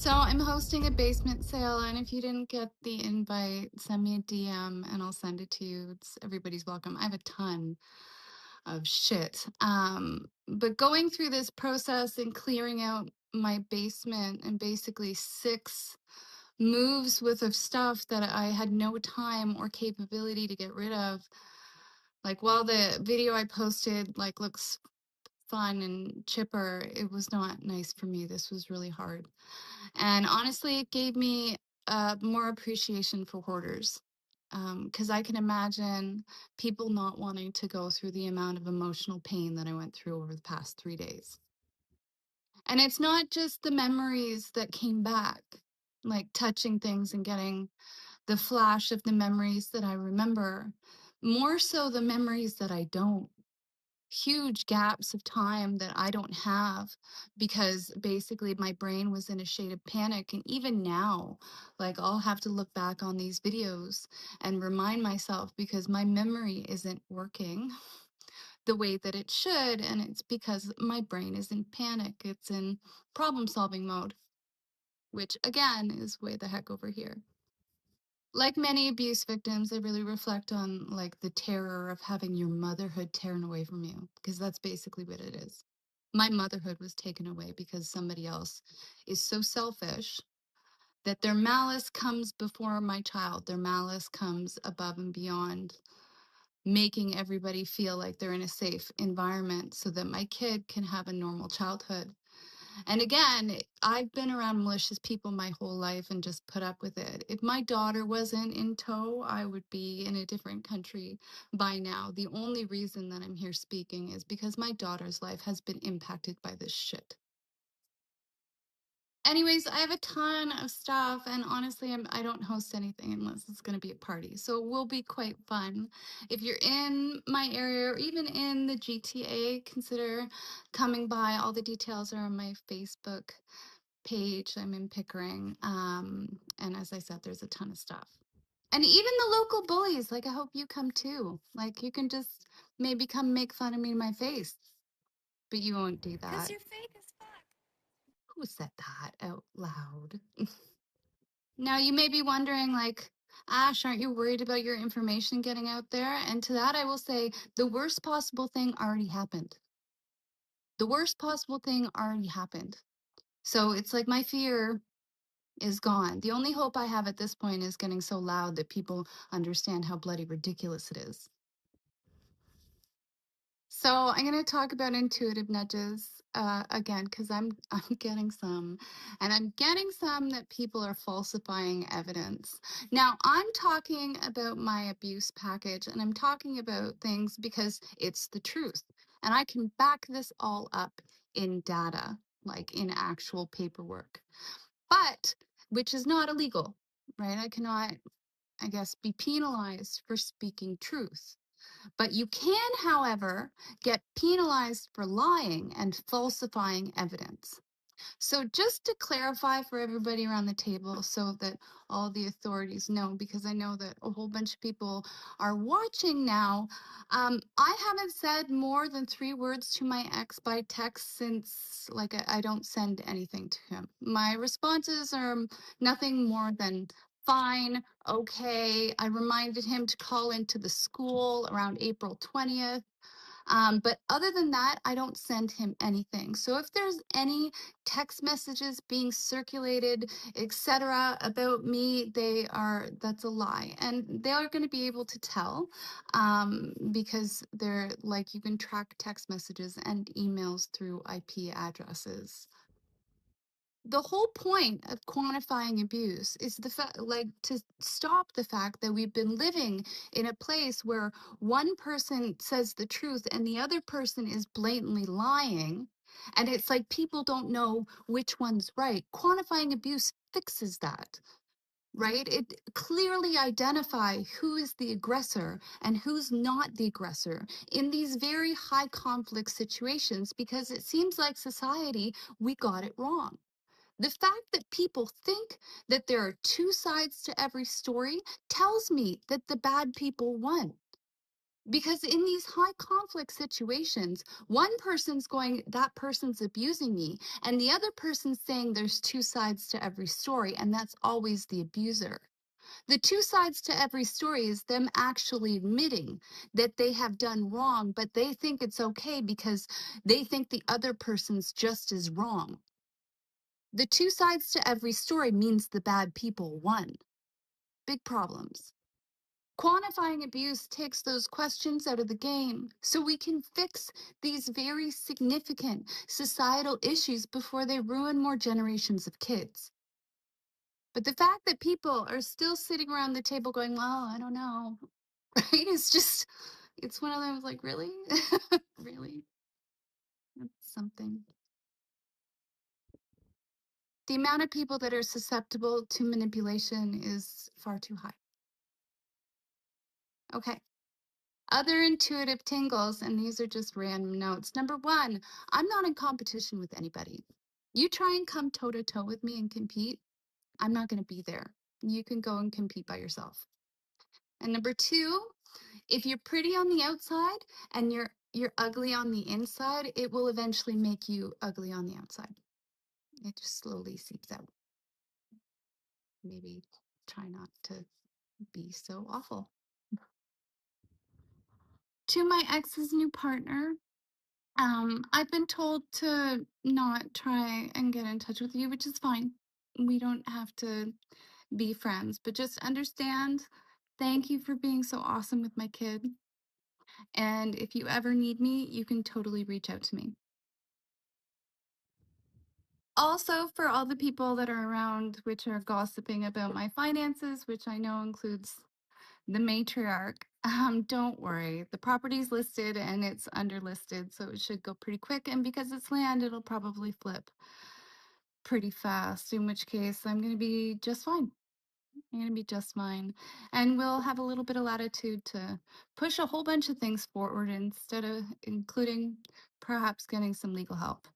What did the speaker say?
So I'm hosting a basement sale, and if you didn't get the invite, send me a DM and I'll send it to you. Everybody's welcome. I have a ton of shit. But going through this process and clearing out my basement and basically 6 moves worth of stuff that I had no time or capability to get rid of. Like while the video I posted looks fun and chipper, it was not nice for me. This was really hard. And honestly, it gave me more appreciation for hoarders. Because I can imagine people not wanting to go through the amount of emotional pain that I went through over the past 3 days. And it's not just the memories that came back, like touching things and getting the flash of the memories that I remember, more so the memories that I don't. Huge gaps of time that I don't have because basically my brain was in a shade of panic. And even now, I'll have to look back on these videos and remind myself because my memory isn't working the way that it should. And it's because my brain is in panic, it's in problem solving mode, which again is way the heck over here. Like many abuse victims, I really reflect on the terror of having your motherhood taken away from you, because that's basically what it is. My motherhood was taken away because somebody else is so selfish that their malice comes before my child. Their malice comes above and beyond making everybody feel like they're in a safe environment so that my kid can have a normal childhood. And again, I've been around malicious people my whole life and just put up with it. If my daughter wasn't in tow, I would be in a different country by now. The only reason that I'm here speaking is because my daughter's life has been impacted by this shit. Anyways, I have a ton of stuff, and honestly, I don't host anything unless it's going to be a party. So it will be quite fun. If you're in my area or even in the GTA, consider coming by. All the details are on my Facebook page. I'm in Pickering. And as I said, there's a ton of stuff. And even the local bullies, I hope you come too. You can just maybe come make fun of me in my face, but you won't do that. 'Cause you're fake as fuck. Who said that out loud? Now, you may be wondering, Ash, aren't you worried about your information getting out there? And to that, I will say the worst possible thing already happened. The worst possible thing already happened. So it's like my fear is gone. The only hope I have at this point is getting so loud that people understand how bloody ridiculous it is. So I'm going to talk about intuitive nudges again because I'm getting some, and I'm getting some that people are falsifying evidence. Now I'm talking about my abuse package, and I'm talking about things because it's the truth, and I can back this all up in data, in actual paperwork, but which is not illegal, right? I cannot, I guess, be penalized for speaking truth. But you can, however, get penalized for lying and falsifying evidence. So just to clarify for everybody around the table so that all the authorities know, because I know that a whole bunch of people are watching now, I haven't said more than 3 words to my ex by text since I don't send anything to him. My responses are nothing more than fine, okay. I reminded him to call into the school around April 20th. But other than that, I don't send him anything. So if there's any text messages being circulated, etc., about me, that's a lie. And they are going to be able to tell because they're you can track text messages and emails through IP addresses. The whole point of quantifying abuse is the fact, to stop the fact that we've been living in a place where one person says the truth and the other person is blatantly lying. And it's like people don't know which one's right. Quantifying abuse fixes that, right? It clearly identify who is the aggressor and who's not the aggressor in these very high conflict situations, because it seems like society, we got it wrong. The fact that people think that there are 2 sides to every story tells me that the bad people won. Because in these high conflict situations, one person's going, that person's abusing me, and the other person's saying there's two sides to every story, and that's always the abuser. The two sides to every story is them actually admitting that they have done wrong, but they think it's okay because they think the other person's just as wrong. The two sides to every story means the bad people won. Big problems. Quantifying abuse takes those questions out of the game so we can fix these very significant societal issues before they ruin more generations of kids. But the fact that people are still sitting around the table going, well, I don't know, right? It's just, it's one of those like, really? Really? That's something. The amount of people that are susceptible to manipulation is far too high. Okay. Other intuitive tingles, and these are just random notes. Number one, I'm not in competition with anybody. You try and come toe to toe with me and compete, I'm not going to be there. You can go and compete by yourself. And number two, if you're pretty on the outside and you're ugly on the inside, it will eventually make you ugly on the outside. It just slowly seeps out. Maybe try not to be so awful. To my ex's new partner, I've been told to not try and get in touch with you, which is fine. We don't have to be friends, but just understand, thank you for being so awesome with my kid. And if you ever need me, you can totally reach out to me. Also, for all the people that are around which are gossiping about my finances, which I know includes the matriarch, don't worry. The property's listed and it's underlisted, so it should go pretty quick. And because it's land, it'll probably flip pretty fast, in which case I'm going to be just fine. I'm going to be just fine. And we'll have a little bit of latitude to push a whole bunch of things forward instead of including perhaps getting some legal help.